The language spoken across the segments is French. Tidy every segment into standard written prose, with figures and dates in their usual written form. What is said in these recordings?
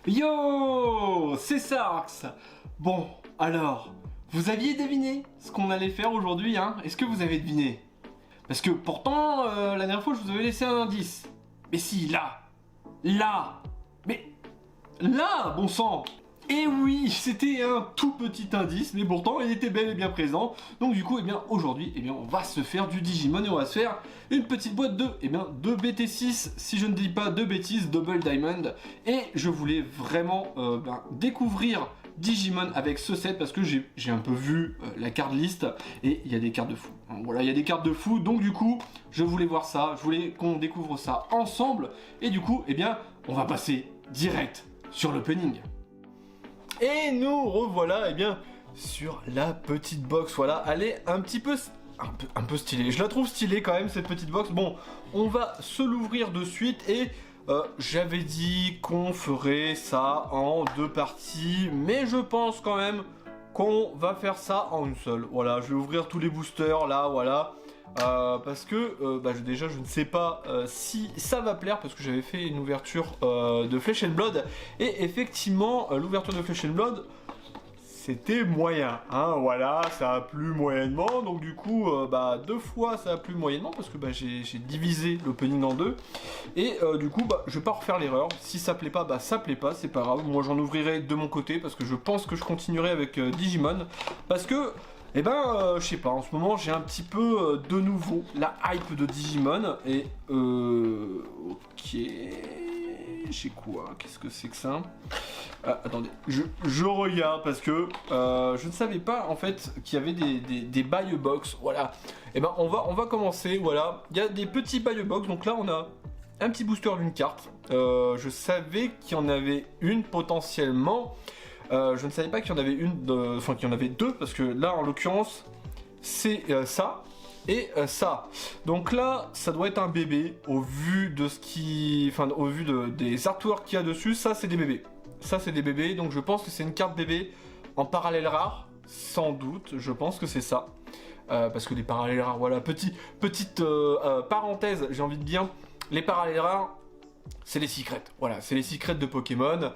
Yo, c'est Sarx. Bon, alors, vous aviez deviné ce qu'on allait faire aujourd'hui, hein? Est-ce que vous avez deviné? Parce que pourtant, la dernière fois, je vous avais laissé un indice. Mais si, là, mais là, bon sang. Et oui, c'était un tout petit indice, mais pourtant il était bel et bien présent. Donc du coup, aujourd'hui, on va se faire du Digimon et on va se faire une petite boîte de BT6, si je ne dis pas de bêtises, Double Diamond. Et je voulais vraiment découvrir Digimon avec ce set parce que j'ai un peu vu la carte liste et il y a des cartes de fou. Voilà, il y a des cartes de fou, donc du coup, je voulais voir ça, je voulais qu'on découvre ça ensemble. Et du coup, on va passer direct sur l'opening. Et nous revoilà sur la petite box. Voilà, elle est un peu stylée. Je la trouve stylée quand même cette petite box. Bon, on va se l'ouvrir de suite et j'avais dit qu'on ferait ça en deux parties, mais je pense quand même qu'on va faire ça en une seule. Voilà, je vais ouvrir tous les boosters là, voilà. Parce que déjà je ne sais pas si ça va plaire parce que j'avais fait une ouverture de Flesh and Blood et effectivement l'ouverture de Flesh and Blood c'était moyen, hein, voilà, ça a plu moyennement, donc du coup deux fois ça a plu moyennement parce que j'ai divisé l'opening en deux et du coup je vais pas refaire l'erreur. Si ça plaît pas, ça plaît pas, c'est pas grave, moi j'en ouvrirai de mon côté parce que je pense que je continuerai avec Digimon parce que je sais pas, en ce moment j'ai un petit peu de nouveau la hype de Digimon et ok, j'ai quoi? Qu'est-ce que c'est que ça? Attendez, je regarde parce que je ne savais pas en fait qu'il y avait des buy box, voilà. On va commencer, voilà. Il y a des petits buy box, donc là on a un petit booster d'une carte. Je savais qu'il y en avait une potentiellement. Je ne savais pas qu'il y en avait qu'il y en avait deux, parce que là, en l'occurrence, c'est ça et ça. Donc là, ça doit être un bébé, au vu de ce qui... au vu des artworks qu'il y a dessus, ça, c'est des bébés. Ça, c'est des bébés, donc je pense que c'est une carte bébé en parallèle rare, sans doute, je pense que c'est ça. Parce que les parallèles rares, voilà, petite parenthèse, j'ai envie de dire, les parallèles rares, c'est les secrets, voilà, c'est les secrets de Pokémon.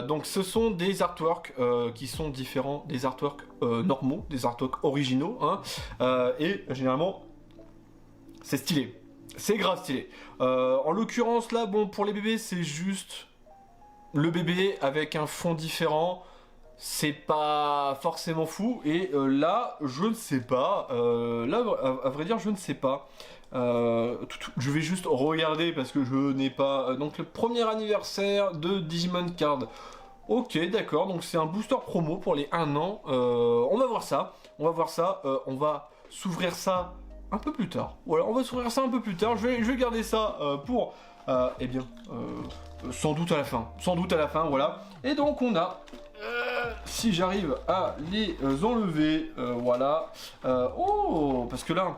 Donc ce sont des artworks qui sont différents des artworks normaux, des artworks originaux, hein, et généralement c'est stylé, c'est grave stylé. En l'occurrence là, bon, pour les bébés c'est juste le bébé avec un fond différent. C'est pas forcément fou, et là, je ne sais pas, là, à vrai dire, je ne sais pas. Je vais juste regarder parce que je n'ai pas... donc le premier anniversaire de Digimon Card. Ok, d'accord, donc c'est un booster promo pour les 1 an. On va voir ça, on va s'ouvrir ça un peu plus tard. Voilà, on va s'ouvrir ça un peu plus tard, je vais garder ça pour... sans doute à la fin, voilà. Et donc on a... si j'arrive à les enlever, voilà. Oh, parce que là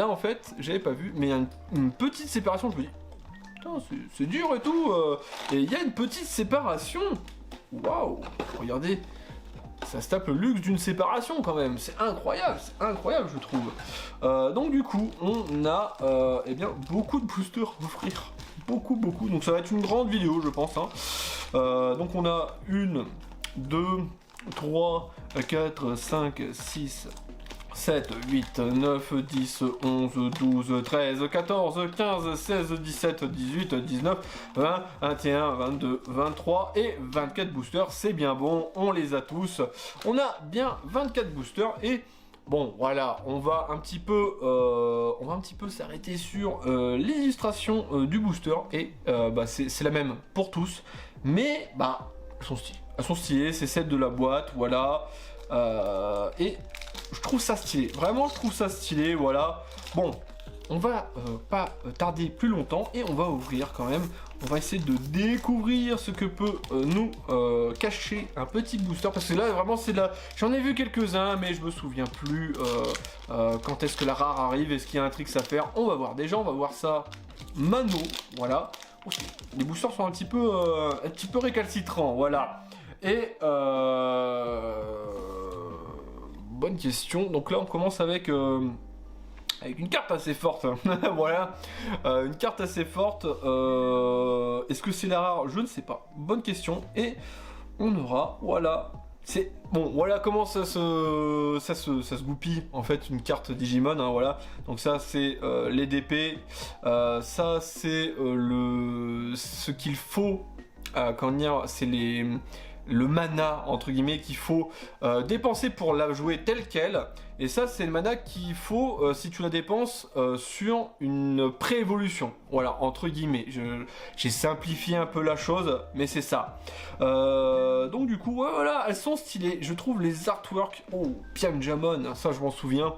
en fait, j'avais pas vu, mais il y a une petite séparation, je me dis, putain, c'est dur et tout, et il y a une petite séparation. Waouh, regardez, ça se tape le luxe d'une séparation quand même, c'est incroyable je trouve. Donc du coup, on a beaucoup de boosters à offrir, beaucoup, donc ça va être une grande vidéo je pense, hein. Donc on a 1, 2, 3, 4, 5, 6, 7, 8, 9, 10, 11, 12, 13, 14, 15, 16, 17, 18, 19, 20, 21, 22, 23 et 24 boosters. C'est bien bon, on les a tous. On a bien 24 boosters et... bon, voilà, on va un petit peu s'arrêter sur l'illustration du booster et c'est la même pour tous, mais elles sont stylées, c'est celle de la boîte, voilà, et je trouve ça stylé, vraiment je trouve ça stylé, voilà. Bon, on va pas tarder plus longtemps et on va ouvrir quand même, on va essayer de découvrir ce que peut nous cacher un petit booster, parce que là vraiment c'est là, j'en ai vu quelques-uns mais je me souviens plus quand est-ce que la rare arrive, est-ce qu'il y a un trick à faire, on va voir, déjà on va voir ça mano, voilà. Okay. Les boosters sont un petit peu récalcitrants, voilà. Et bonne question. Donc là on commence avec avec une carte assez forte. Voilà, une carte assez forte. Est-ce que c'est la rare? Je ne sais pas. Bonne question. Et on aura, voilà. C'est bon, voilà comment ça se goupille en fait une carte Digimon, hein, voilà. Donc ça c'est les DP, ça c'est ce qu'il faut, comment dire, c'est le mana entre guillemets qu'il faut dépenser pour la jouer telle quelle. Et ça c'est le mana qu'il faut si tu la dépenses sur une pré-évolution. Voilà, entre guillemets. J'ai simplifié un peu la chose, mais c'est ça. Donc du coup, ouais, voilà, elles sont stylées. Je trouve les artworks, oh, Pianjamon, ça je m'en souviens.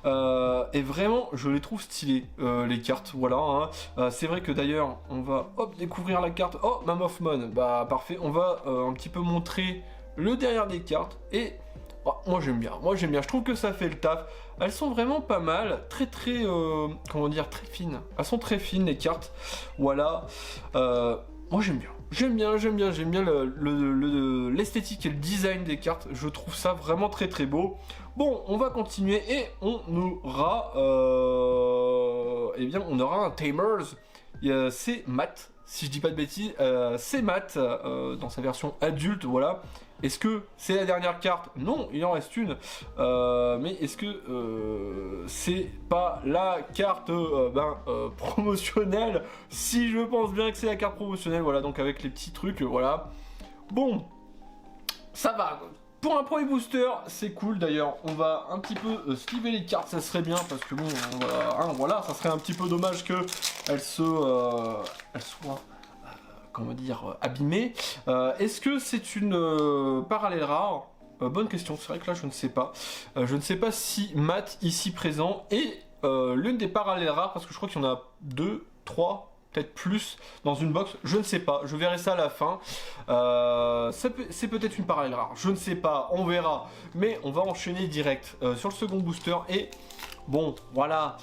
Et vraiment, je les trouve stylées, les cartes, voilà. Hein. C'est vrai que d'ailleurs, on va hop, découvrir la carte. Oh, Mammothmon, bah parfait. On va un petit peu montrer le derrière des cartes. Et oh, moi j'aime bien, je trouve que ça fait le taf. Elles sont vraiment pas mal, très comment dire, très fines. Elles sont très fines les cartes, voilà. Moi j'aime bien. J'aime bien l'esthétique et le design des cartes. Je trouve ça vraiment très très beau. Bon, on va continuer et on aura, eh bien, on aura un Tamers. C'est Matt, si je dis pas de bêtises. C'est Matt dans sa version adulte, voilà. Est-ce que c'est la dernière carte? Non, il en reste une. Mais est-ce que c'est pas la carte promotionnelle? Si je pense bien que c'est la carte promotionnelle, voilà, donc avec les petits trucs, voilà. Bon, ça va. Pour un premier booster, c'est cool d'ailleurs. On va un petit peu sliver les cartes, ça serait bien parce que bon, voilà, ça serait un petit peu dommage que elles soient comment dire, abîmée. Est-ce que c'est une parallèle rare? Bonne question, c'est vrai que là je ne sais pas. Je ne sais pas si Matt ici présent est l'une des parallèles rares, parce que je crois qu'il y en a 2, 3, peut-être plus dans une box. Je ne sais pas, je verrai ça à la fin. C'est peut-être une parallèle rare, je ne sais pas, on verra. Mais on va enchaîner direct sur le second booster. Et bon, voilà,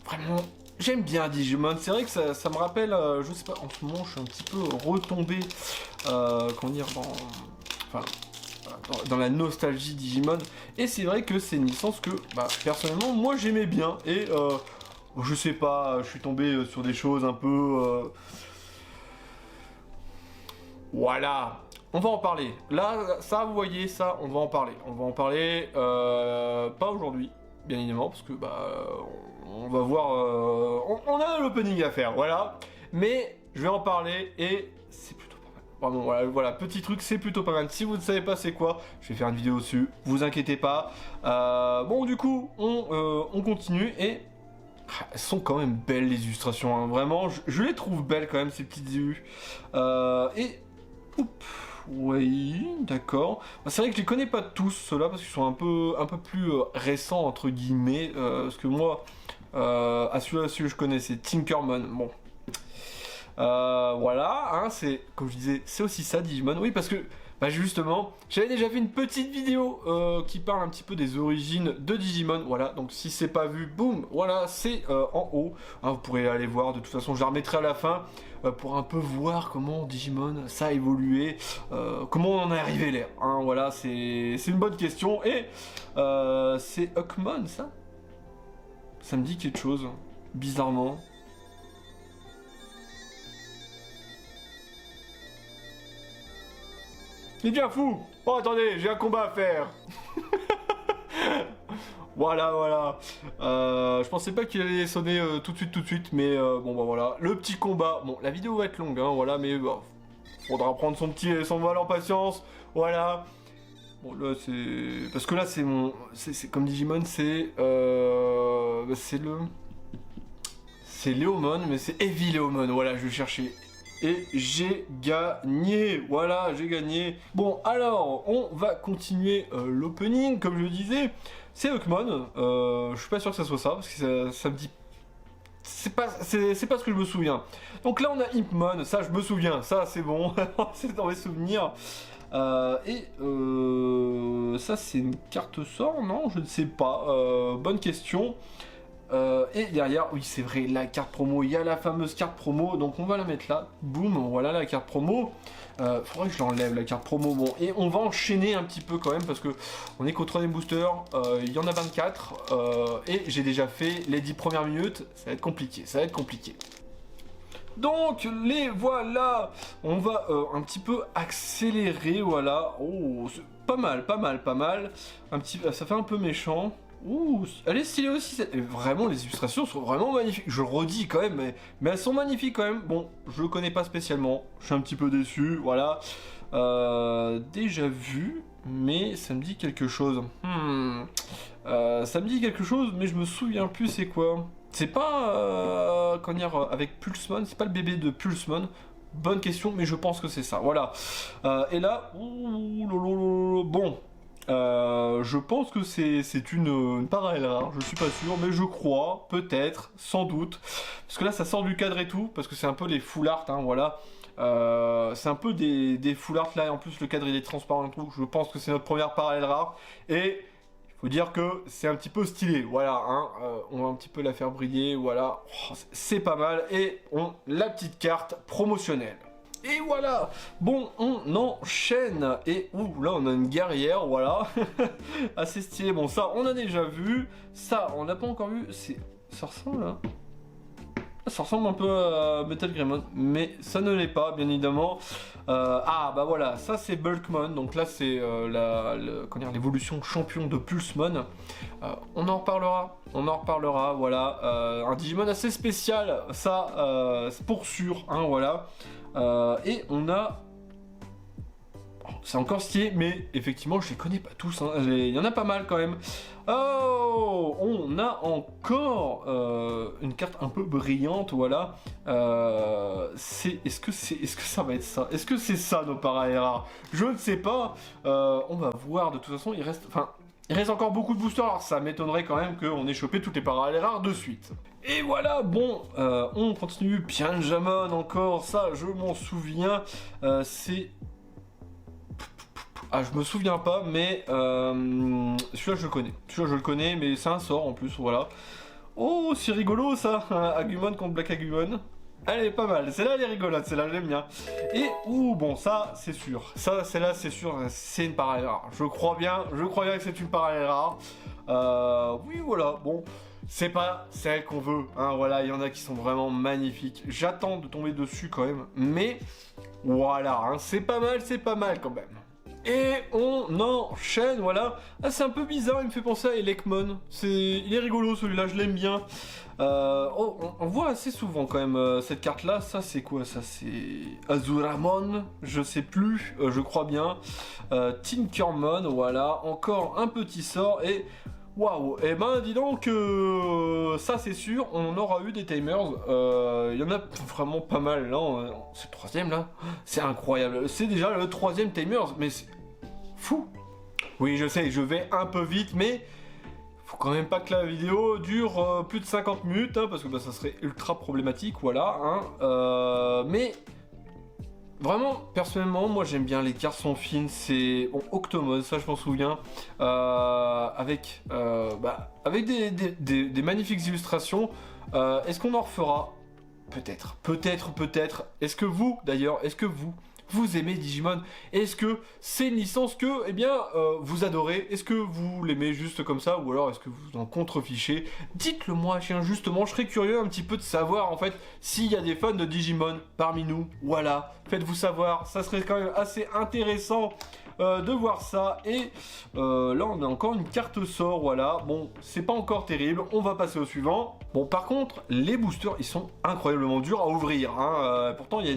vraiment... J'aime bien Digimon, c'est vrai que ça me rappelle, je sais pas, en ce moment je suis un petit peu retombé, comment dire, dans la nostalgie Digimon, et c'est vrai que c'est une licence que, personnellement, moi j'aimais bien, et je sais pas, je suis tombé sur des choses un peu... Voilà, on va en parler. Là, ça, vous voyez, ça, on va en parler. On va en parler, pas aujourd'hui, bien évidemment, parce que, on va voir, on a l'opening à faire, voilà. Mais je vais en parler et c'est plutôt pas mal. Pardon, voilà, petit truc, c'est plutôt pas mal. Si vous ne savez pas c'est quoi, je vais faire une vidéo dessus, vous inquiétez pas. Bon, du coup, on continue et elles sont quand même belles les illustrations, hein. Vraiment, je les trouve belles quand même, ces petites illus. Et, oui, d'accord. C'est vrai que je les connais pas tous, ceux-là, parce qu'ils sont un peu plus récents, entre guillemets. Parce que moi, celui-là, je connais, c'est Tinkermon. Bon. Voilà, hein, c'est, comme je disais, c'est aussi ça, Digimon. Oui, parce que, justement, j'avais déjà fait une petite vidéo qui parle un petit peu des origines de Digimon. Voilà, donc si c'est pas vu, boum, voilà, c'est en haut. Hein, vous pourrez aller voir, de toute façon, je la remettrai à la fin. Pour un peu voir comment Digimon ça a évolué, comment on en est arrivé là. Hein, voilà, c'est une bonne question. Et c'est Huckmon, ça? Ça me dit quelque chose, bizarrement. Il devient fou. Oh, attendez, j'ai un combat à faire. Voilà. Je pensais pas qu'il allait sonner tout de suite, mais bon, voilà. Le petit combat. Bon, la vidéo va être longue, hein, voilà, mais faudra prendre son mal en patience. Voilà. Bon, là, c'est... Parce que là, c'est mon... C'est comme Digimon, c'est Léomon, mais c'est Heavy Léomon. Voilà, je vais chercher. Et j'ai gagné, voilà, j'ai gagné. Bon, alors, on va continuer l'opening, comme je le disais. C'est Huckmon, je suis pas sûr que ça soit ça, parce que ça me dit... C'est pas ce que je me souviens. Donc là, on a Impmon, ça je me souvien, ça c'est bon, c'est dans mes souvenirs. Ça c'est une carte sort, non? Je ne sais pas, bonne question. Et derrière, oui c'est vrai, la carte promo, il y a la fameuse carte promo, donc on va la mettre là, boum, voilà la carte promo. Faudrait que je l'enlève la carte promo, bon, et on va enchaîner un petit peu quand même, parce que on est qu'au 3ème booster, il y en a 24, et j'ai déjà fait les 10 premières minutes, ça va être compliqué, ça va être compliqué. Donc les voilà, on va un petit peu accélérer, voilà. Oh, pas mal, pas mal, pas mal. Un petit, ça fait un peu méchant. Ouh, elle est stylée aussi. Vraiment, les illustrations sont vraiment magnifiques. Je le redis quand même, mais elles sont magnifiques quand même. Bon, je le connais pas spécialement. Je suis un petit peu déçu, voilà. Déjà vu, mais ça me dit quelque chose. Ça me dit quelque chose, mais je me souviens plus c'est quoi. C'est pas, comment dire, avec Pulsemon, c'est pas le bébé de Pulsemon. Bonne question, mais je pense que c'est ça, voilà. Et là, bon, je pense que c'est une parallèle rare, je suis pas sûr, mais je crois, peut-être, sans doute. Parce que là, ça sort du cadre et tout, parce que c'est un peu les full art, hein, voilà. C'est un peu des full art là, et en plus le cadre il est transparent et tout. Je pense que c'est notre première parallèle rare. Et faut dire que c'est un petit peu stylé, voilà, hein, on va un petit peu la faire briller, voilà, oh, c'est pas mal, et la petite carte promotionnelle. Et voilà, bon, on enchaîne, et ouh, là on a une guerrière, voilà, assez stylé, bon ça on a déjà vu, ça on n'a pas encore vu, ça ressemble là. Ça ressemble un peu à Metal Greymon, mais ça ne l'est pas, bien évidemment. Ah, bah voilà, ça c'est Bulkmon, donc là c'est l'évolution champion de Pulsemon. On en reparlera, voilà. Un Digimon assez spécial, ça, c'est pour sûr, hein, voilà. Et on a... C'est encore stylé, mais effectivement, je les connais pas tous, hein. Il y en a pas mal quand même. Oh, on a encore une carte un peu brillante, voilà. Est-ce que ça va être ça? Est-ce que c'est ça nos parallèles rares? Je ne sais pas. On va voir. De toute façon, il reste encore beaucoup de boosters. Alors ça m'étonnerait quand même qu'on ait chopé toutes les parallèles rares de suite. Et voilà, bon, on continue. Pianjamon encore, ça, je m'en souviens. C'est... Ah, je me souviens pas, mais celui-là je le connais. Celui-là je le connais, mais c'est un sort en plus, voilà. Oh, c'est rigolo ça, Agumon contre Black Agumon. Elle est pas mal, celle-là elle est rigolote, celle-là j'aime bien. Et, ouh, bon, ça c'est sûr. Ça, celle-là c'est sûr, c'est une parallèle rare. Je crois bien que c'est une parallèle rare. Oui, voilà, bon. C'est pas celle qu'on veut, hein, voilà, il y en a qui sont vraiment magnifiques. J'attends de tomber dessus quand même, mais voilà, hein, c'est pas mal quand même. Et on enchaîne, voilà. Ah, c'est un peu bizarre, il me fait penser à Elecmon. Il est rigolo celui-là, je l'aime bien. On voit assez souvent quand même cette carte-là. Ça, c'est quoi? Ça, c'est Azuramon, je sais plus, je crois bien. Tinkermon, voilà. Encore un petit sort et... Waouh, et ben dis donc, ça c'est sûr, on aura eu des timers, il y en a vraiment pas mal, là, c'est le 3ème là, c'est incroyable, c'est déjà le 3ème timers, mais c'est fou. Oui je sais, je vais un peu vite, mais faut quand même pas que la vidéo dure plus de 50 minutes, hein, parce que bah, ça serait ultra problématique, voilà, hein, mais... Vraiment, personnellement, moi j'aime bien les cartes sont fines, c'est bon, Octomode, ça je m'en souviens, avec des magnifiques illustrations. Est-ce qu'on en refera? Peut-être, peut-être. Est-ce que vous, d'ailleurs, vous aimez Digimon? Est-ce que c'est une licence que, eh bien, vous adorez? Est-ce que vous l'aimez juste comme ça? Ou alors est-ce que vous en contrefichez? Dites-le moi, justement, je serais curieux un petit peu de savoir, en fait, s'il y a des fans de Digimon parmi nous. Voilà, faites-vous savoir, ça serait quand même assez intéressant de voir ça. Et là, on a encore une carte sort, voilà. Bon, c'est pas encore terrible, on va passer au suivant. Bon, par contre, les boosters, ils sont incroyablement durs à ouvrir, hein. Pourtant, il y a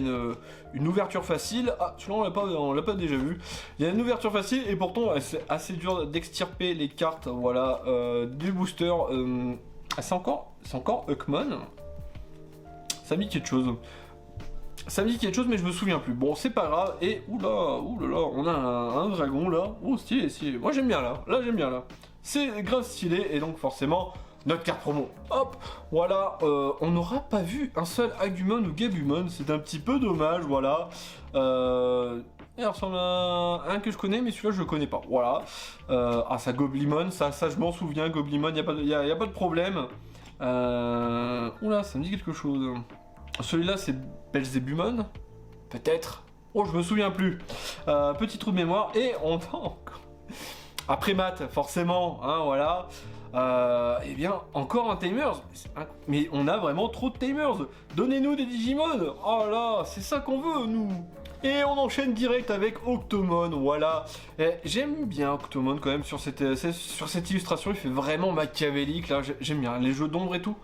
une ouverture facile. Ah, celui-là, on l'a pas déjà vu. Il y a une ouverture facile, et pourtant, c'est assez dur d'extirper les cartes, voilà, du booster. C'est encore Huckmon. Ça me dit quelque chose. Mais je me souviens plus. Bon, c'est pas grave. Et oula, on a un dragon là. Oh, stylé. Moi j'aime bien là. J'aime bien là. C'est grave stylé. Et donc forcément, notre carte promo. Hop, voilà. On n'aura pas vu un seul Agumon ou Gabumon. C'est un petit peu dommage, voilà. Il ressemble à un que je connais, mais celui-là je le connais pas. Voilà. Ah, ça Goblimon, ça je m'en souviens. Goblimon, y a pas de problème. Oula, ça me dit quelque chose. Celui-là, c'est Belzebumon? Peut-être. Oh, je me souviens plus. Petit trou de mémoire. Et on va encore... Après maths, forcément, hein, voilà. Eh bien, encore un Tamers. Mais on a vraiment trop de Tamers. Donnez-nous des Digimon. Oh là, c'est ça qu'on veut, nous. Et on enchaîne direct avec Octomon, voilà. J'aime bien Octomon quand même sur cette illustration, il fait vraiment machiavélique, là, j'aime bien les jeux d'ombre et tout.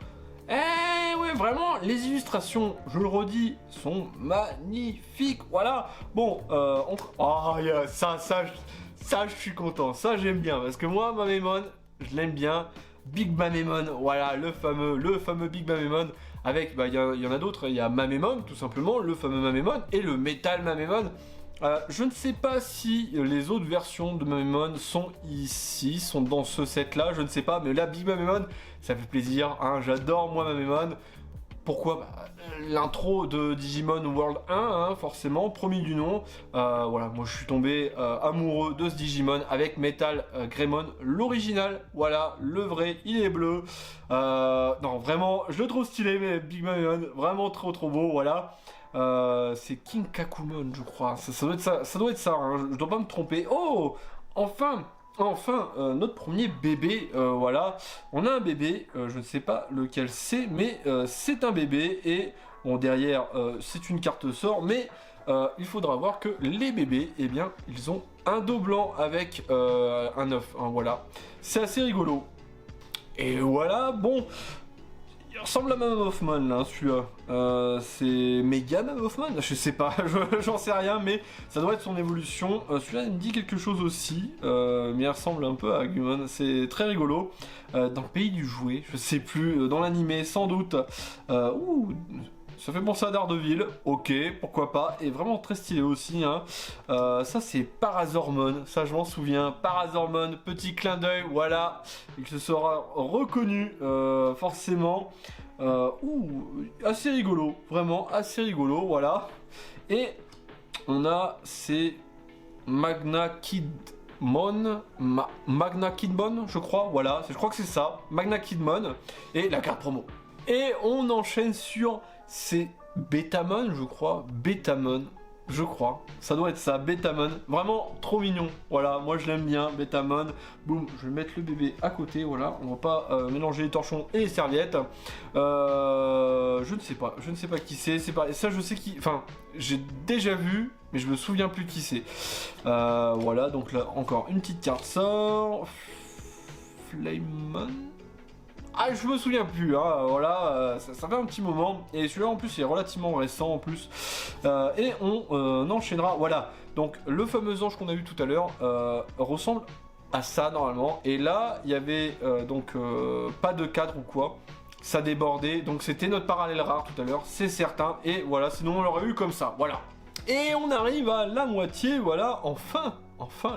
Ouais, vraiment, les illustrations, je le redis, sont magnifiques, voilà. Bon, oh, yeah, ça, je suis content, ça j'aime bien, parce que moi, Mamemon, je l'aime bien. Big Mamemon, voilà, le fameux Big Mamemon. Avec, bah, il y en a d'autres, il y a Mamemon, tout simplement, le fameux Mamemon, et le Metal Mamemon. Je ne sais pas si les autres versions de Mamemon sont ici, sont dans ce set-là, je ne sais pas, mais là, Big Mamemon, ça fait plaisir, hein, j'adore, moi, Mamemon. Pourquoi bah, l'intro de Digimon World 1, hein, forcément, premier du nom. Voilà, moi je suis tombé amoureux de ce Digimon avec Metal Greymon, l'original. Voilà, le vrai, il est bleu. Non, vraiment, je le trouve stylé, mais Big Mamemon, vraiment trop beau, voilà. C'est King Kakumon, je crois. Ça doit être ça, hein, je dois pas me tromper. Oh, enfin, notre premier bébé, voilà, on a un bébé, je ne sais pas lequel c'est, mais c'est un bébé, et bon, derrière, c'est une carte sort, mais il faudra voir que les bébés, eh bien, ils ont un dos blanc avec un œuf, hein, voilà, c'est assez rigolo. Et voilà, bon... Il ressemble à Mammothman, là, celui-là. C'est Mega Mammothman? Je sais pas, j'en sais rien, mais ça doit être son évolution. Celui-là, il me dit quelque chose aussi, mais il ressemble un peu à Agumon. C'est très rigolo. Dans le pays du jouet, je sais plus, dans l'animé, sans doute. Ça fait penser à Daredevil, ok, pourquoi pas, et vraiment très stylé aussi, hein. Ça c'est Parazormon, ça je m'en souviens, Parazormon, petit clin d'œil, voilà, il se sera reconnu, forcément, assez rigolo, vraiment assez rigolo, voilà, et on a ces Magna Kidmon, Magna Kidmon, je crois, voilà, je crois que c'est ça, Magna Kidmon, et la carte promo. Et on enchaîne sur... C'est Betamon, je crois. Betamon, je crois. Ça doit être ça, Betamon. Vraiment trop mignon. Voilà, moi je l'aime bien, Betamon. Boum, je vais mettre le bébé à côté. Voilà, on va pas mélanger les torchons et les serviettes. Je ne sais pas qui c'est. C'est pas ça, je sais qui. Enfin, j'ai déjà vu, mais je me souviens plus qui c'est. Voilà, donc là encore une petite carte sort. Flamemon. Ah, je me souviens plus, hein, voilà, ça fait un petit moment, et celui-là en plus il est relativement récent en plus, et on enchaînera, voilà, donc le fameux ange qu'on a vu tout à l'heure ressemble à ça normalement, et là il y avait donc pas de cadre ou quoi, ça débordait, donc c'était notre parallèle rare tout à l'heure, c'est certain, et voilà, sinon on l'aurait eu comme ça, voilà. Et on arrive à la moitié, voilà, enfin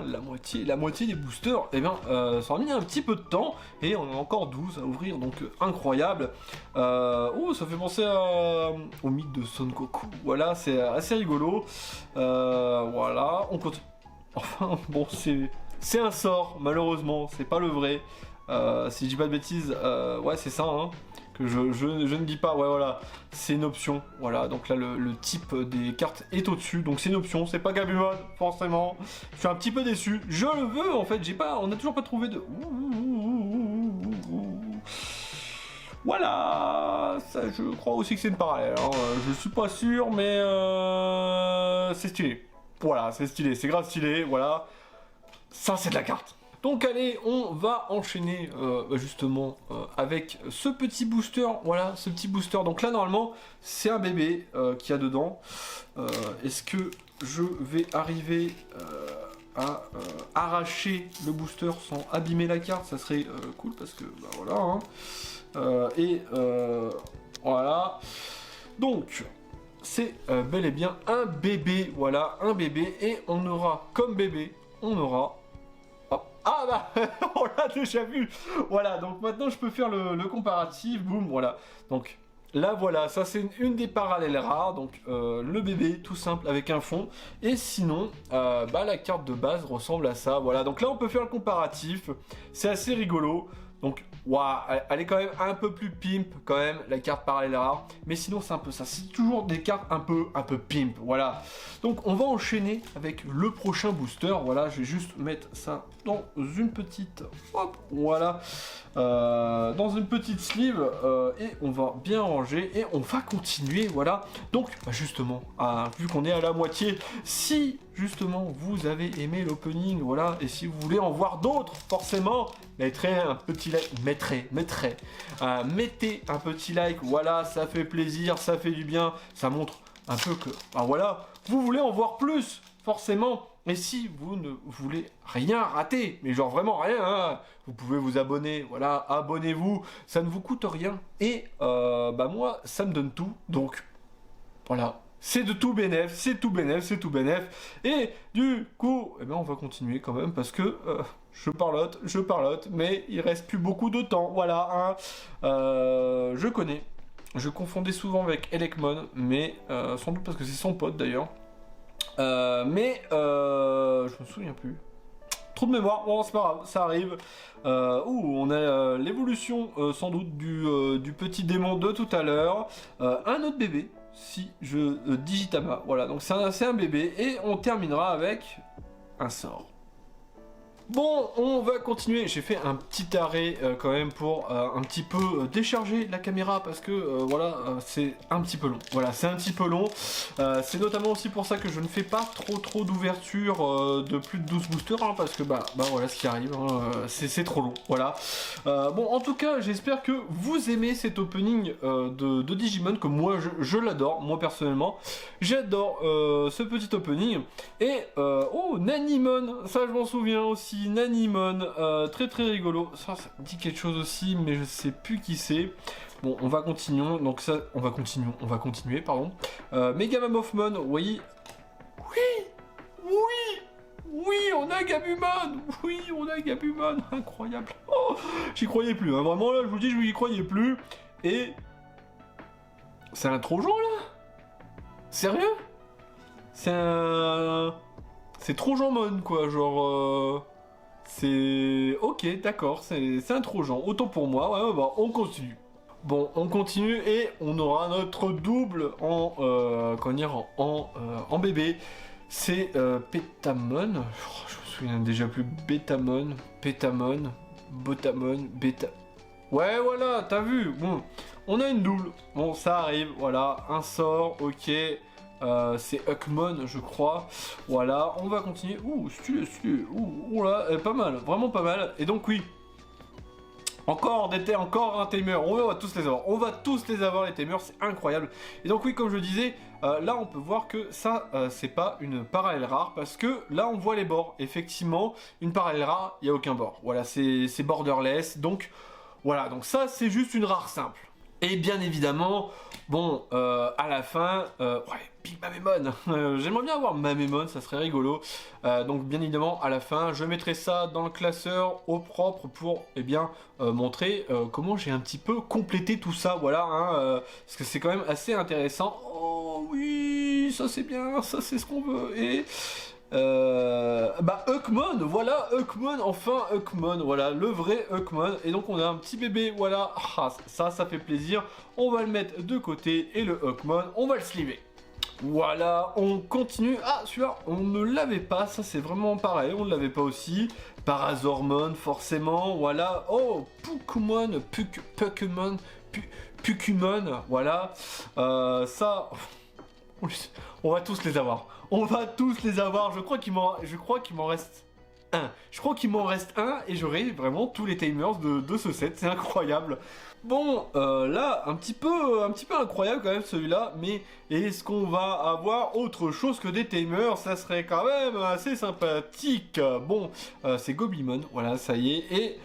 la moitié des boosters, et bien ça a mis un petit peu de temps, et on a encore 12 à ouvrir, donc incroyable. Ça fait penser au mythe de Son Goku, voilà, c'est assez rigolo. Voilà, on compte. Enfin, bon, c'est un sort, malheureusement, c'est pas le vrai. Si je dis pas de bêtises, ouais, c'est ça, hein. Que je ne dis pas, ouais voilà, c'est une option, voilà, donc là le type des cartes est au-dessus, donc c'est une option, c'est pas Gabumon, forcément, je suis un petit peu déçu, je le veux en fait, on a toujours pas trouvé de... Voilà, ça je crois aussi que c'est une parallèle, hein. Je suis pas sûr, mais c'est stylé, voilà, c'est stylé, c'est grave stylé, voilà, ça c'est de la carte. Donc allez, on va enchaîner justement avec ce petit booster, voilà, ce petit booster. Donc là normalement c'est un bébé qu'il y a dedans. Est-ce que je vais arriver à arracher le booster sans abîmer la carte? Ça serait cool parce que bah, voilà. Hein. Voilà. Donc c'est bel et bien un bébé, voilà, un bébé, et on aura comme bébé, on aura... Ah bah, on l'a déjà vu. Voilà, donc maintenant je peux faire le comparatif, boum, voilà. Donc là voilà, ça c'est une des parallèles rares, donc le bébé tout simple avec un fond. Et sinon, bah la carte de base ressemble à ça, voilà. Donc là on peut faire le comparatif, c'est assez rigolo. Donc Ouah, elle est quand même un peu plus pimp quand même, la carte parallèle rare. Mais sinon c'est un peu ça, c'est toujours des cartes un peu pimp, voilà. Donc on va enchaîner avec le prochain booster. Voilà, je vais juste mettre ça dans une petite, hop, voilà, dans une petite sleeve et on va bien ranger et on va continuer, voilà. Donc justement, vu qu'on est à la moitié, si justement vous avez aimé l'opening, voilà, et si vous voulez en voir d'autres, forcément, mettez un petit like, mettez un petit like, voilà, ça fait plaisir, ça fait du bien, ça montre un peu que, voilà, vous voulez en voir plus, forcément. Et si vous ne voulez rien rater, mais genre vraiment rien, hein, vous pouvez vous abonner, voilà, abonnez-vous, ça ne vous coûte rien. Et moi, ça me donne tout, donc voilà. C'est de tout bénef, c'est tout bénef. Et du coup, on va continuer quand même parce que je parlote, mais il reste plus beaucoup de temps, voilà, hein. Je connais. Je confondais souvent avec Elecmon, mais sans doute parce que c'est son pote d'ailleurs. Je me souviens plus. Trop de mémoire, bon c'est pas grave, ça arrive. On a l'évolution sans doute du petit démon de tout à l'heure. Un autre bébé, si je Digitama, voilà, donc c'est un bébé. Et on terminera avec un sort. Bon, on va continuer. J'ai fait un petit arrêt quand même pour un petit peu décharger la caméra parce que voilà, c'est un petit peu long. Voilà, c'est un petit peu long. C'est notamment aussi pour ça que je ne fais pas trop d'ouverture de plus de 12 boosters hein, parce que voilà ce qui arrive, hein, c'est trop long. Voilà. Bon, en tout cas, j'espère que vous aimez cet opening de Digimon que moi je l'adore, moi personnellement. J'adore ce petit opening. Et oh, Nanimon, ça je m'en souviens aussi. Nanimon, très rigolo. Ça me dit quelque chose aussi, mais je sais plus qui c'est. Bon, on va continuer. Donc ça, on va continuer, pardon. Megamammothmon, oui, on a Gabumon. Oui, on a Gabumon. Incroyable. Oh, j'y croyais plus. Hein. Vraiment là, je vous dis, je n'y croyais plus. Et c'est un Trojan là. Sérieux? C'est Trojanmon quoi, genre. C'est... Ok, d'accord, c'est un Trojan. Autant pour moi, ouais, on continue. Bon, on continue et on aura notre double en bébé. C'est Pétamon. Oh, je me souviens déjà plus. Pétamon, Botamon, Beta... Ouais, voilà, t'as vu. Bon, on a une double. Bon, ça arrive, voilà. Un sort, ok. C'est Huckmon, je crois. Voilà, on va continuer. Ouh, stylé. Ouh là, pas mal, vraiment pas mal. Et donc, oui. Encore un timer. On va tous les avoir. On va tous les avoir, les timers. C'est incroyable. Et donc, oui, comme je disais, là, on peut voir que ça, c'est pas une parallèle rare. Parce que là, on voit les bords. Effectivement, une parallèle rare, il n'y a aucun bord. Voilà, c'est borderless. Donc, voilà. Donc, ça, c'est juste une rare simple. Et bien évidemment, bon, à la fin, Big Mamemon, j'aimerais bien avoir Mamemon, ça serait rigolo. Donc bien évidemment, à la fin, je mettrai ça dans le classeur au propre pour, montrer comment j'ai un petit peu complété tout ça, voilà, hein, parce que c'est quand même assez intéressant. Oh oui, ça c'est bien, ça c'est ce qu'on veut, et... Huckmon, voilà, Huckmon, enfin Huckmon, voilà, le vrai Huckmon. Et donc on a un petit bébé, voilà, ça fait plaisir. On va le mettre de côté et le Huckmon, on va le sliver. Voilà, on continue. Ah, celui-là, on ne l'avait pas, ça c'est vraiment pareil, on ne l'avait pas aussi. Parasaurmon, forcément, voilà. Oh, Pukumon, Pukumon, voilà. Ça... On va tous les avoir. Je crois qu'il m'en reste un. Je crois qu'il m'en reste un et j'aurai vraiment tous les timers de ce set. C'est incroyable. Bon, là, un petit peu incroyable quand même celui-là. Mais est-ce qu'on va avoir autre chose que des timers? Ça serait quand même assez sympathique. Bon, c'est Goblimon. Voilà, ça y est. Et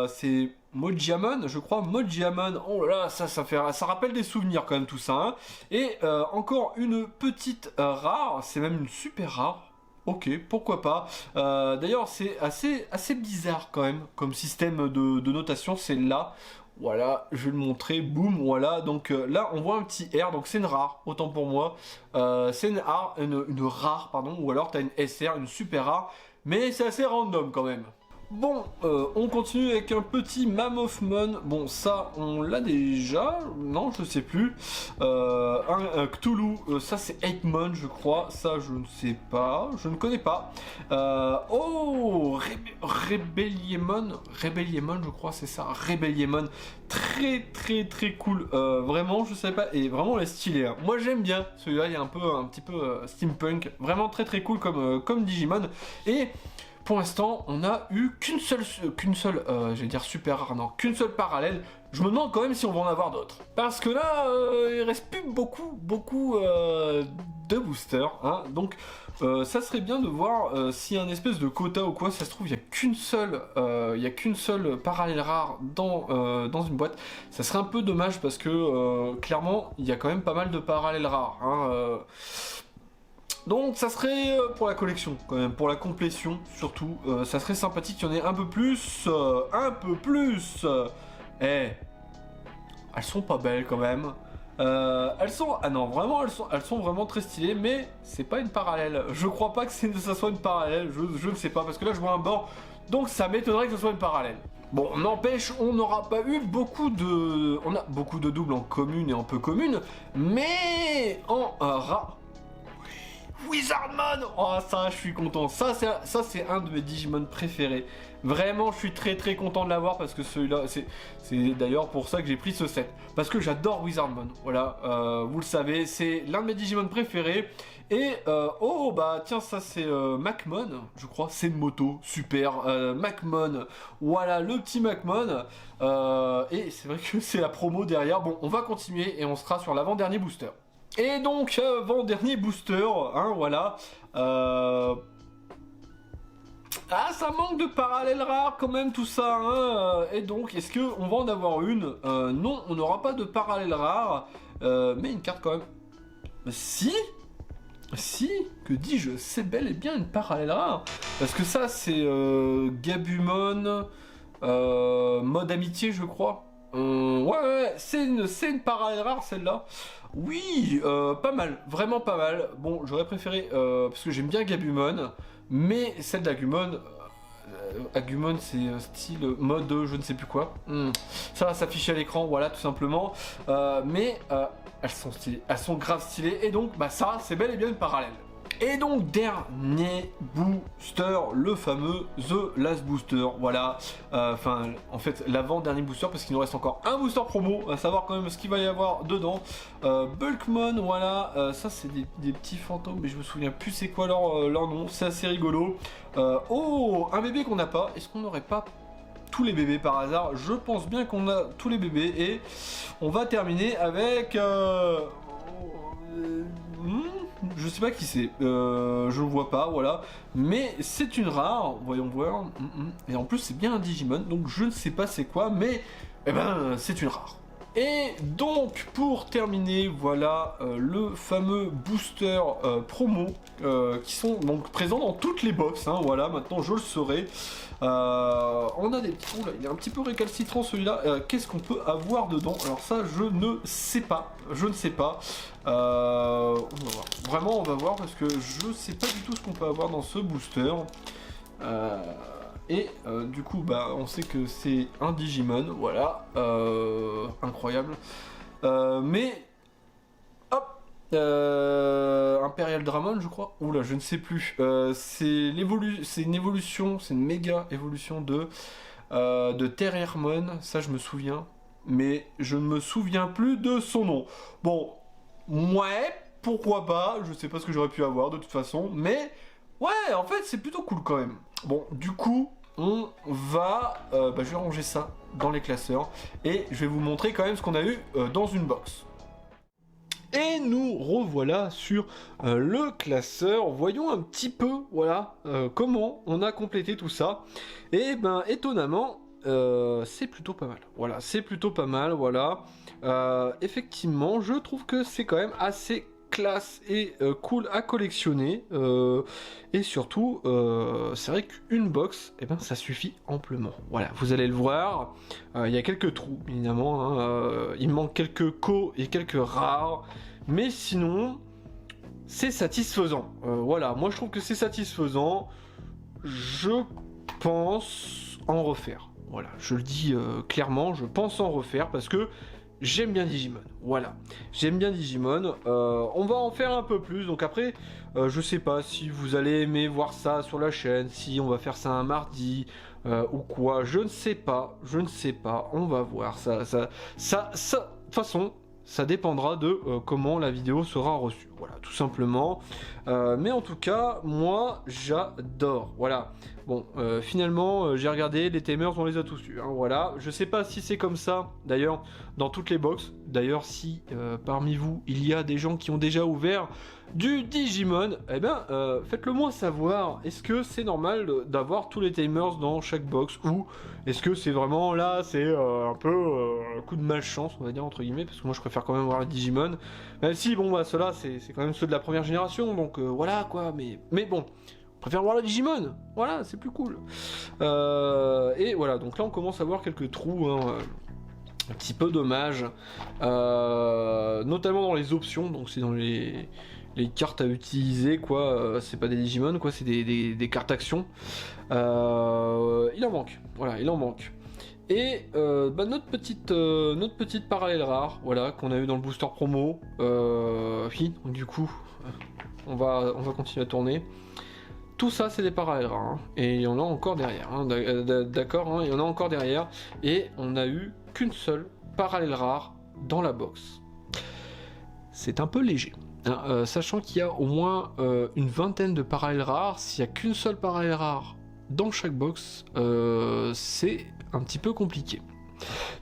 c'est... Mojiamon, je crois, Mojiamon, oh là là, ça rappelle des souvenirs quand même tout ça, hein. Et encore une petite rare, c'est même une super rare, ok, pourquoi pas. D'ailleurs, c'est assez bizarre quand même, comme système de notation, c'est là, voilà, je vais le montrer, boum, voilà, donc là, on voit un petit R, donc c'est une rare, autant pour moi, c'est une rare, pardon, ou alors t'as une SR, une super rare, mais c'est assez random quand même. Bon, on continue avec un petit Mammothmon. Bon, ça, on l'a déjà. Non, je sais plus. Un Cthulhu. Ça, c'est 8mon, je crois. Ça, je ne sais pas. Je ne connais pas. Oh, Rebelliemon. Rebelliemon, je crois, c'est ça. Rebelliemon. Très, très, très cool. Vraiment, je sais pas. Et vraiment, il est stylé. Hein. Moi, j'aime bien. Celui-là, il est un petit peu steampunk. Vraiment très, très cool comme Digimon. Et pour l'instant, on a eu qu'une seule, je vais dire super rare, non, qu'une seule parallèle. Je me demande quand même si on va en avoir d'autres. Parce que là, il reste plus beaucoup de boosters. Hein. Donc, ça serait bien de voir s'il y a un espèce de quota ou quoi. Ça se trouve, il n'y a qu'une seule parallèle rare dans une boîte. Ça serait un peu dommage parce que, clairement, il y a quand même pas mal de parallèles rares. Hein, donc ça serait pour la collection, quand même, pour la complétion surtout, ça serait sympathique qu'il y en ait un peu plus, Eh, elles sont pas belles quand même. Elles sont, ah non, vraiment, elles sont vraiment très stylées, mais c'est pas une parallèle. Je crois pas que ça soit une parallèle, je ne sais pas, parce que là je vois un bord, donc ça m'étonnerait que ce soit une parallèle. Bon, n'empêche, on n'aura pas eu on a beaucoup de doubles en commune et en peu commune, mais en rare. Wizardmon. Oh ça je suis content, ça c'est un de mes Digimon préférés. Vraiment je suis très très content de l'avoir parce que celui-là c'est d'ailleurs pour ça que j'ai pris ce set. Parce que j'adore Wizardmon, voilà, vous le savez, c'est l'un de mes Digimon préférés. Et oh bah tiens ça c'est Macmon, je crois, c'est une moto, super, Macmon, voilà le petit Macmon. Et c'est vrai que c'est la promo derrière. Bon on va continuer et on sera sur l'avant-dernier booster. Et donc, avant-dernier booster, hein, voilà. Ah, ça manque de parallèles rares quand même, tout ça. Hein. Et donc, est-ce qu'on va en avoir une? Non, on n'aura pas de parallèle rare. Mais une carte quand même. Si, que dis-je, c'est bel et bien une parallèle rare. Parce que ça, c'est Gabumon, mode amitié, je crois. Ouais, c'est une parallèle rare celle-là. Oui, pas mal, vraiment pas mal. Bon, j'aurais préféré, parce que j'aime bien Gabumon, mais celle d'Agumon, Agumon c'est style mode je ne sais plus quoi. Ça va s'afficher à l'écran, voilà, tout simplement. Mais elles sont stylées, elles sont grave stylées, et donc, bah ça, c'est bel et bien une parallèle. Et donc dernier booster, le fameux The Last Booster, voilà, enfin en fait l'avant-dernier booster parce qu'il nous reste encore un booster promo, à savoir quand même ce qu'il va y avoir dedans. Bulkmon, voilà, ça c'est des petits fantômes mais je me souviens plus c'est quoi leur nom, c'est assez rigolo. Oh, un bébé qu'on n'a pas, est-ce qu'on n'aurait pas tous les bébés par hasard? Je pense bien qu'on a tous les bébés et on va terminer avec... je sais pas qui c'est, je le vois pas, voilà. Mais c'est une rare, voyons voir. Et en plus c'est bien un Digimon, donc je ne sais pas c'est quoi, mais eh ben c'est une rare. Et donc pour terminer, voilà le fameux booster promo qui sont donc présents dans toutes les box, hein, voilà, maintenant je le saurai. On a des petits... Oula, il est un petit peu récalcitrant celui-là. Qu'est-ce qu'on peut avoir dedans? Alors ça, je ne sais pas. Je ne sais pas. On va voir. Vraiment, on va voir parce que je sais pas du tout ce qu'on peut avoir dans ce booster. Du coup, bah, on sait que c'est un Digimon. Voilà. Incroyable. Mais... Hop, Imperial Dramon je crois. Oula je ne sais plus. C'est une évolution, c'est une méga évolution de Terriermon, ça je me souviens. Mais je ne me souviens plus de son nom. Bon, ouais, pourquoi pas, je sais pas ce que j'aurais pu avoir de toute façon. Mais ouais, en fait c'est plutôt cool quand même. Bon, du coup, on va... je vais ranger ça dans les classeurs. Et je vais vous montrer quand même ce qu'on a eu dans une box. Et nous revoilà sur le classeur. Voyons un petit peu, voilà, comment on a complété tout ça. Et ben, étonnamment, c'est plutôt pas mal. Voilà, c'est plutôt pas mal, voilà. Effectivement, je trouve que c'est quand même assez classe et cool à collectionner. Et surtout, c'est vrai qu'une box, eh ben, ça suffit amplement. Voilà, vous allez le voir. Il y a quelques trous, évidemment. Hein, il manque quelques co et quelques rares. Mais sinon, c'est satisfaisant. Voilà, moi je trouve que c'est satisfaisant. Je pense en refaire. Voilà, je le dis clairement, je pense en refaire parce que j'aime bien Digimon. Voilà, j'aime bien Digimon. On va en faire un peu plus. Donc après, je sais pas si vous allez aimer voir ça sur la chaîne, si on va faire ça un mardi ou quoi. Je ne sais pas. On va voir. De toute façon, ça dépendra de comment la vidéo sera reçue. Voilà, tout simplement. Mais en tout cas, moi, j'adore. Voilà. Bon, finalement, j'ai regardé, les Tamers, on les a tous eus. Hein, voilà. Je sais pas si c'est comme ça, d'ailleurs, dans toutes les box. D'ailleurs, si parmi vous, il y a des gens qui ont déjà ouvert du Digimon, eh ben, faites-le moi savoir. Est-ce que c'est normal d'avoir tous les Tamers dans chaque box, ou est-ce que c'est vraiment là, c'est un peu un coup de malchance, on va dire, entre guillemets, parce que moi, je préfère quand même voir les Digimon. Même si, bon, bah, ceux-là, c'est quand même ceux de la première génération, donc voilà, quoi. Mais bon... Je préfère voir le Digimon, voilà, c'est plus cool. Et voilà, donc là on commence à voir quelques trous, hein, un petit peu dommage, notamment dans les options, donc c'est dans les cartes à utiliser, quoi, c'est pas des Digimon, quoi, c'est des cartes action. Il en manque, voilà, il en manque. Et bah, notre petite parallèle rare, voilà, qu'on a eu dans le booster promo, donc du coup, on va continuer à tourner. Tout ça, c'est des parallèles rares, hein. Et il y en a encore derrière, hein. D'accord, hein, il y en a encore derrière, et on n'a eu qu'une seule parallèle rare dans la box. C'est un peu léger, hein, sachant qu'il y a au moins une vingtaine de parallèles rares. S'il n'y a qu'une seule parallèle rare dans chaque box, c'est un petit peu compliqué.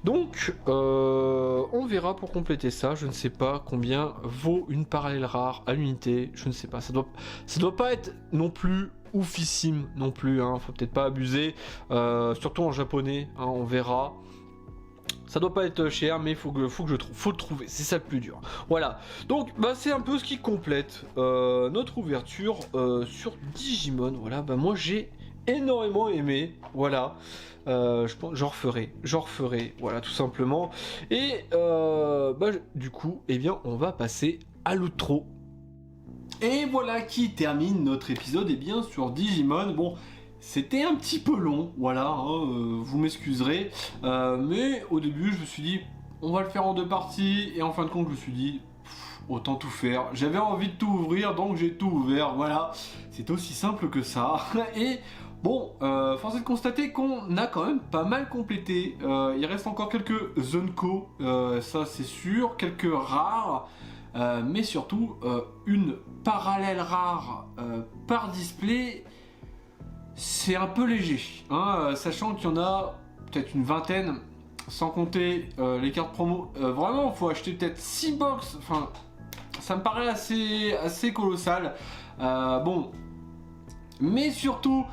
Donc, on verra pour compléter ça. Je ne sais pas combien vaut une parallèle rare à l'unité. Je ne sais pas. Ça doit pas être non plus oufissime non plus. Hein. Faut peut-être pas abuser. Surtout en japonais. Hein, on verra. Ça doit pas être cher, mais faut que je trouve. Faut le trouver. C'est ça le plus dur. Voilà. Donc, bah, c'est un peu ce qui complète notre ouverture sur Digimon. Voilà. Bah, moi, j'ai énormément aimé. Voilà. Je pense j'en referai, voilà, tout simplement. Et bah, du coup, eh bien, on va passer à l'outro. Et voilà qui termine notre épisode, eh bien, sur Digimon. Bon, c'était un petit peu long, voilà, hein, vous m'excuserez. Mais au début, je me suis dit, on va le faire en deux parties. Et en fin de compte, je me suis dit, autant tout faire. J'avais envie de tout ouvrir, donc j'ai tout ouvert, voilà. C'est aussi simple que ça. Et... bon, force est de constater qu'on a quand même pas mal complété. Il reste encore quelques Zonko, ça c'est sûr, quelques rares, mais surtout une parallèle rare par display, c'est un peu léger, hein, sachant qu'il y en a peut-être une vingtaine, sans compter les cartes promo. Vraiment, il faut acheter peut-être 6 box, enfin, ça me paraît assez colossal. Bon, mais surtout...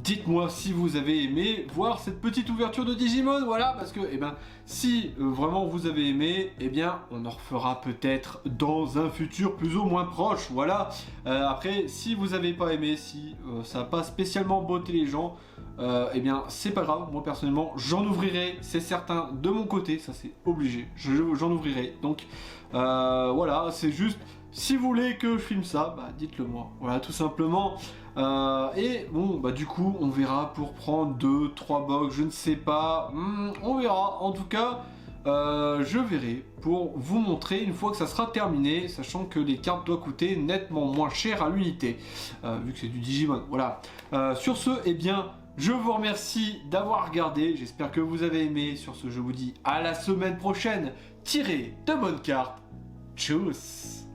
dites-moi si vous avez aimé voir cette petite ouverture de Digimon, voilà, parce que, eh ben, si vraiment vous avez aimé, eh bien, on en refera peut-être dans un futur plus ou moins proche, voilà. Après, si vous n'avez pas aimé, si ça n'a pas spécialement botté les gens, eh bien, c'est pas grave, moi personnellement, j'en ouvrirai, c'est certain, de mon côté, ça c'est obligé, j'en ouvrirai, donc, voilà, c'est juste... si vous voulez que je filme ça, bah dites-le moi, voilà, tout simplement. Et bon, bah du coup, on verra pour prendre 2-3 box, je ne sais pas, on verra. En tout cas, je verrai pour vous montrer une fois que ça sera terminé, sachant que les cartes doivent coûter nettement moins cher à l'unité, vu que c'est du Digimon, voilà. Sur ce, eh bien, je vous remercie d'avoir regardé, j'espère que vous avez aimé. Sur ce, je vous dis à la semaine prochaine, tirez de bonnes cartes, tchuss.